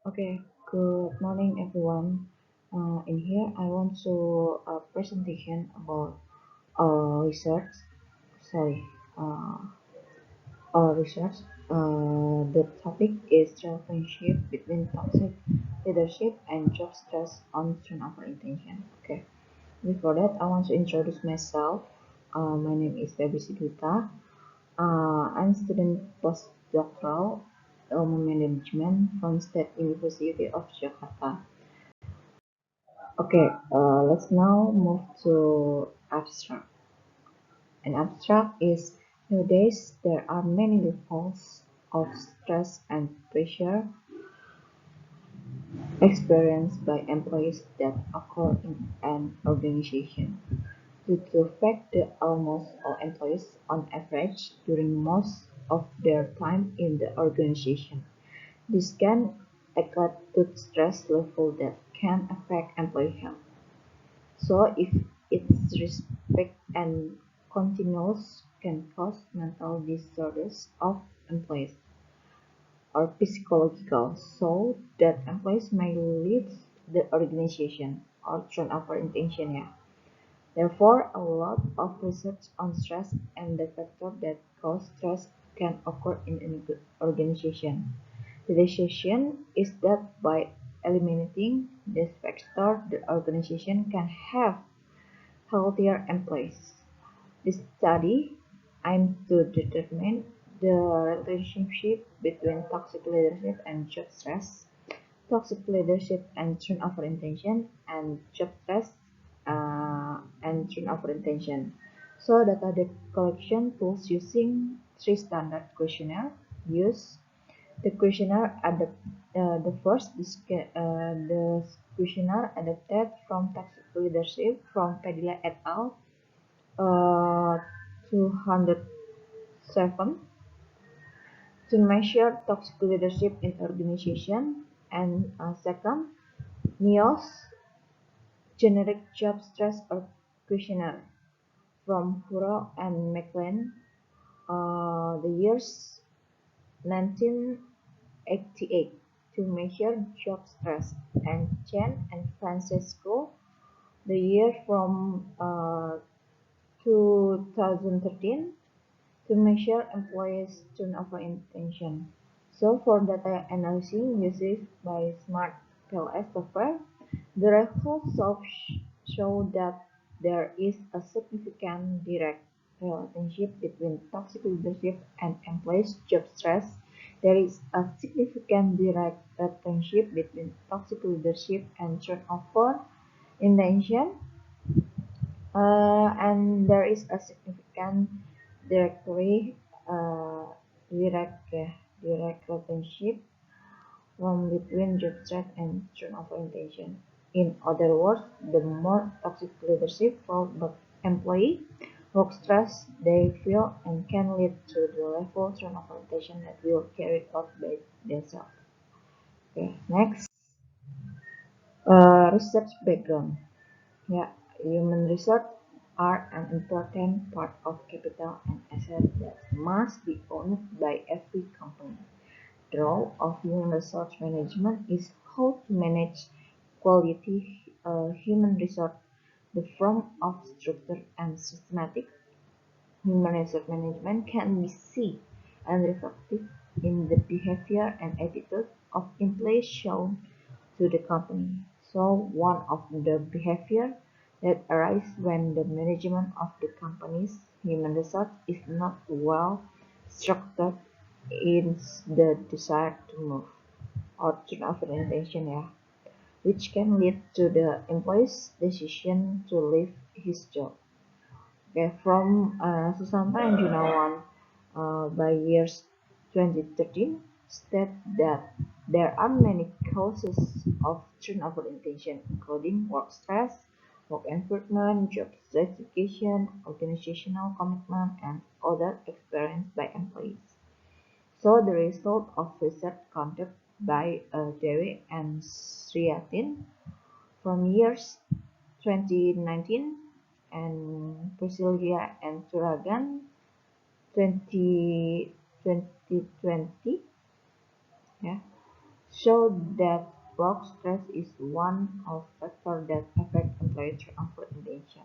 Okay, good morning everyone. In here, I want to presentation about research. Sorry, uh, research. The topic is relationship between toxic leadership and job stress on turnover intention. Okay. Before that, I want to introduce myself. My name is Debbie Sidwita. I'm student postdoctoral management from State University of Jakarta. Okay, let's now move to abstract. An abstract is nowadays there are many levels of stress and pressure experienced by employees that occur in an organization. Due to the fact that almost all employees, on average, during most of their time in the organization, this can equate to stress level that can affect employee health. So if its respect and continues can cause mental disorders of employees or psychological, so that employees may leave the organization or turn over intention. Yeah. Therefore, a lot of research on stress and the factors that cause stress can occur in an organization. The decision is that by eliminating this factor, the organization can have healthier employees. This study aimed to determine the relationship between toxic leadership and job stress, toxic leadership and turnover intention, and job stress and turnover intention. So data collection tools using three standard questionnaire use the questionnaire the questionnaire adapted from toxic leadership from Padilla et al. 207 to measure toxic leadership in organization, and second, NEOS generic job stress questionnaire from Huro and McLean, the years 1988 to measure job stress, and Chen and Francesco the year from 2013 to measure employees' turnover intention. So for data analysis used by Smart PLS software, the results show that there is a significant direct relationship between toxic leadership and employees' job stress. There is a significant direct relationship between toxic leadership and turnover intention, and there is a significant directly uh, direct direct relationship from between job stress and turnover intention. In other words, the more toxic leadership for the employee, work stress they feel and can lead to the level turnover intention that will carry out by themselves. Okay, next, research background. Yeah, human resources are an important part of capital and asset that must be owned by every company. The role of human resource management is how to manage quality human resource. The form of structured and systematic human resource management can be seen and reflected in the behavior and attitude of employees shown to the company. So one of the behavior that arise when the management of the company's human resource is not well structured is the desire to move or turn off an intention, yeah, which can lead to the employee's decision to leave his job. Okay, from Susanta and Junawan by years 2013 state that there are many causes of turnover intention, including work stress, work environment, job stratification, organizational commitment, and other experienced by employees. So the result of research conducted by Dewi and Sriatin from years 2019 and Priscilla and Turagan 2020, yeah, show that work stress is one of factors that affect employee turnover intention.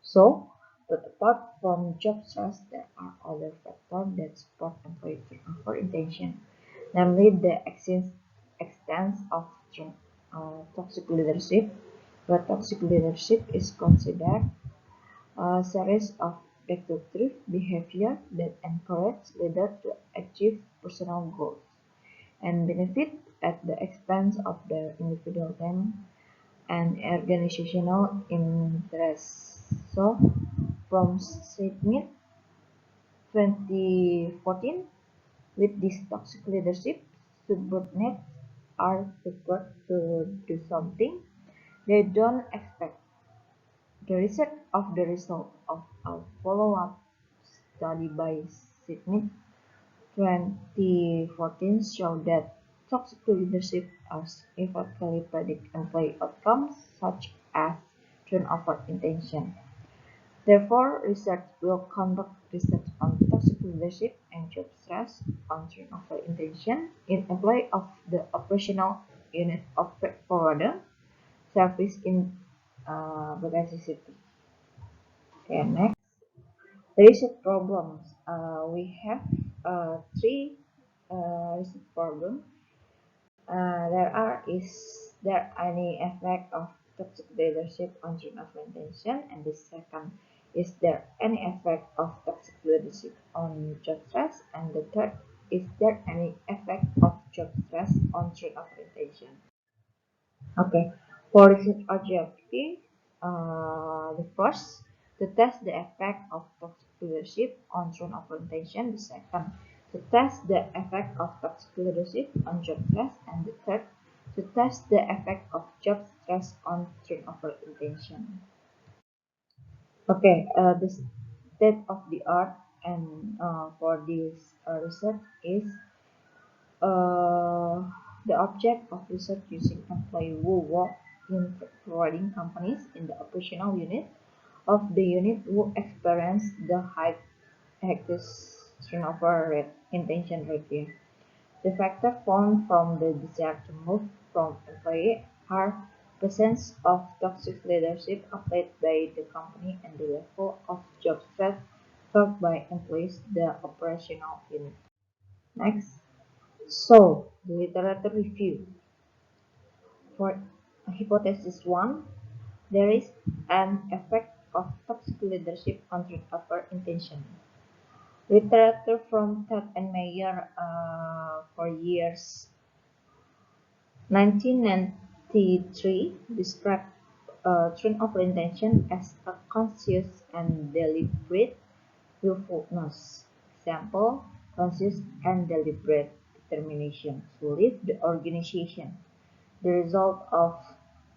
So, but apart from job stress, there are other factors that support employee turnover intention, namely the extent of toxic leadership. Where toxic leadership is considered a series of destructive behavior that encourage leaders to achieve personal goals and benefit at the expense of their individual time and organizational interests. So, from Smith 2014, with this toxic leadership, subordinates are required to do something they don't expect. The research of the result of a follow-up study by Smith 2014 showed that toxic leadership has effectively predict employee outcomes such as turnover intention. Therefore, research will conduct research on toxic leadership and job stress on turnover intention in employee of the operational unit of freight forwarder service in Bekasi City. Okay, next. Research problems. We have three research problems. Is there any effect of toxic leadership on turnover intention? And the second, is there any effect of toxic leadership on job stress? And the third, is there any effect of job stress on turnover intention? Okay, for research objective, the first, to test the effect of toxic leadership on turnover intention. The second, to test the effect of toxic leadership on job stress. And the third, to test the effect of job stress on turnover intention. Okay, the state of the art and for this research is uh, the object of research using employees who work in forwarding companies in the operational unit of the unit who experience the highest turnover rate, intention rate here. The factors found from the desire to move from employee are presence of toxic leadership applied by the company and the level of job stress felt by employees the operational unit. Next. So, the literature review. For hypothesis 1, there is an effect of toxic leadership on turnover intention. Literature from Ted and Mayer for years 1993 described turnover intention as a conscious and deliberate willfulness. Example, conscious and deliberate determination to leave the organization. The result of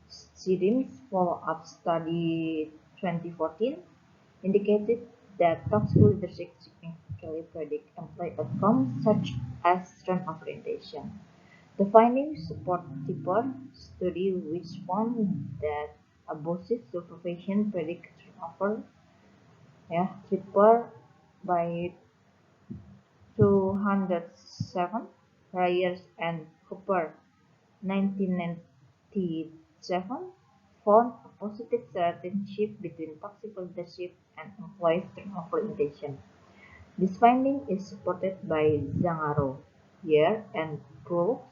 Sidim's follow-up study 2014 indicated that toxic leadership significantly predict employee outcomes such as turnover orientation. The findings support deeper study which found that abusive supervision predict turnover cheaper by 207 Reyes and Cooper 1997 found a positive relationship between toxic leadership and employee turnover intention. This finding is supported by Zangaro, Year and Brooks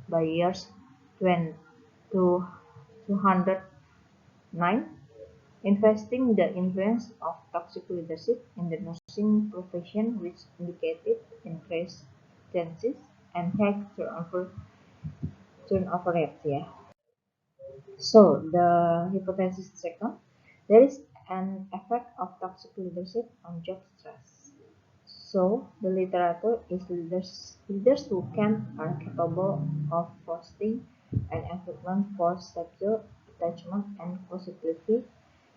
by years 209, investing the influence of toxic leadership in the nursing profession, which indicated increased chances and high turnover rates. Yeah. So the hypothesis second, there is an effect of toxic leadership on job stress. So the literature is leaders who can are capable of fostering an environment for secure attachment and positively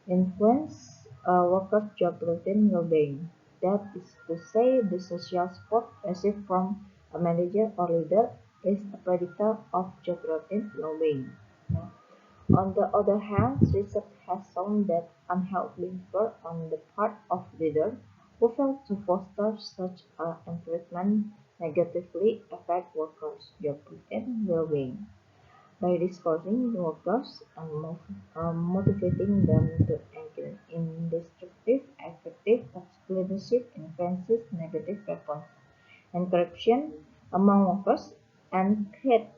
influence workers' job routine well-being. That is to say, the social support received from a manager or leader is a predictor of job routine well-being. Yeah. On the other hand, research has shown that unhealthy behavior on the part of leaders who fail to foster such an environment negatively affect workers' job and well-being. By discouraging workers and motivating them to engage in destructive, effective toxic leadership enhances negative response and corruption among workers and create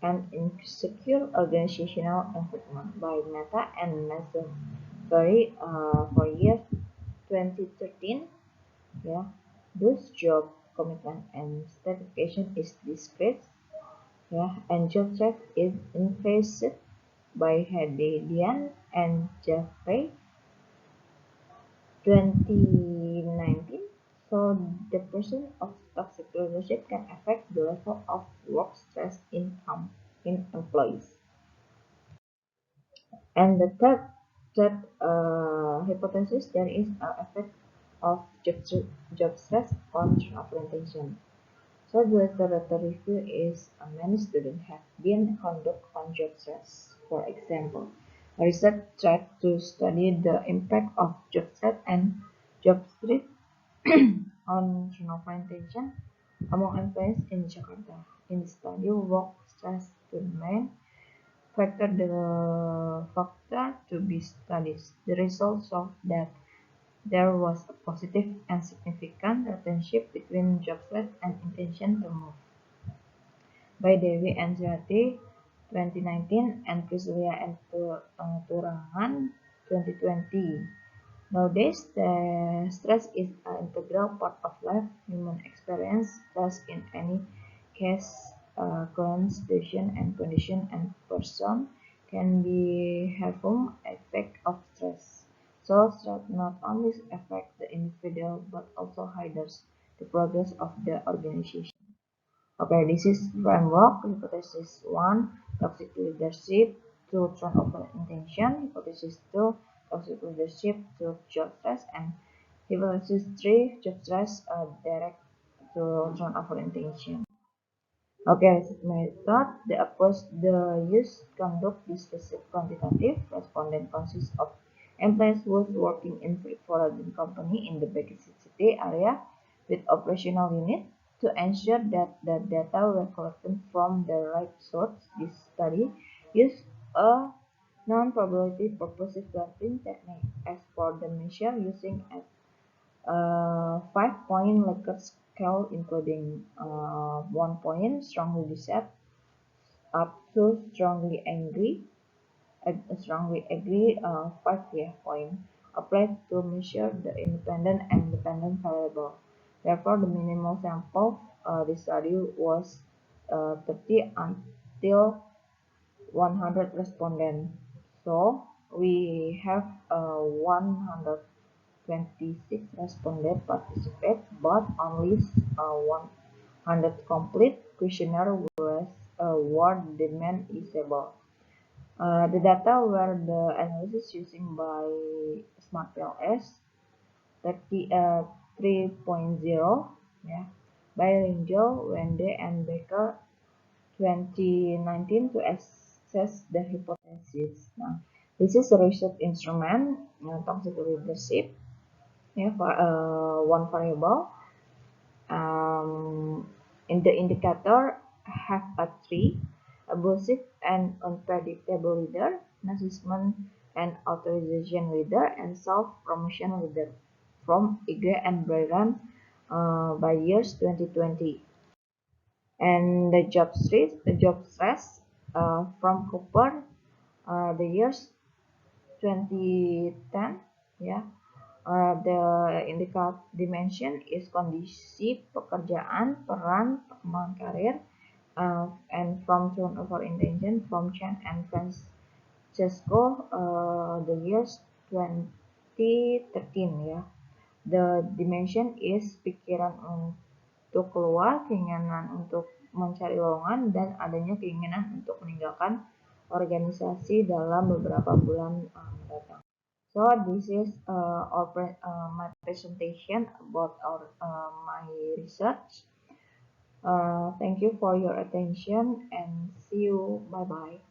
an insecure organizational environment by Meta and Massavery for year 2013. Yeah, those job commitment and certification is disgraced. Yeah, and job threat is increased by Hadidian and Jeffrey 2019. So the person of toxic leadership can affect the level of work stress in employees. And the third hypothesis, there is an effect of job stress on job orientation. So the review is many students have been conducted on job stress. For example, a research tried to study the impact of job stress and job stress on job orientation among employees in Jakarta. In the study, work stress the main factor to be studied. The results of that there was a positive and significant relationship between job stress and intention to move by Dewi and Jati 2019 and Priscilia and Turangan 2020. Nowadays, the stress is an integral part of life, human experience. Stress in any case, current situation and condition and person can be harmful effect of stress. So stress not only affect the individual but also hinders the progress of the organization. Okay, this is framework. Hypothesis 1, toxic leadership to turnover intention. Hypothesis 2, toxic leadership to job stress. And hypothesis 3, job stress direct to turnover intention. Okay, method. The approach the use conduct is specific quantitative. Respondent consists of employees who working in foreign company in the big city area with operational unit to ensure that the data were collected from the right source. This study used a non-probability purposive sampling technique as for the measure using a 5-point Likert scale including 1 point strongly disabled up to strongly agree 5 point applied to measure the independent and dependent variable. Therefore, the minimal sample the study was 30 until 100 respondents. So we have 126 respondents participate, but only 100 complete questionnaire was were deemed usable. The data were the analysis using by SmartPLS 3.0, yeah, by Ringel, Wende, and Baker 2019 to assess the hypothesis. Now, this is a research instrument, toxic leadership, yeah, for one variable. In the indicator have a three, abusive and unpredictable leader, narcissism and authorization leader, and self-promotion leader from Igre and Breran by years 2020. And the job stress from Cooper the years 2010, yeah. The indicator dimension is kondisi pekerjaan, peran, perkembangan karir, and from turnover intention from Chen and Francesco the years 2013, ya. The dimension is pikiran untuk keluar, keinginan untuk mencari lowongan, dan adanya keinginan untuk meninggalkan organisasi dalam beberapa bulan mendatang. So this is my presentation about my research. Thank you for your attention and see you. Bye bye.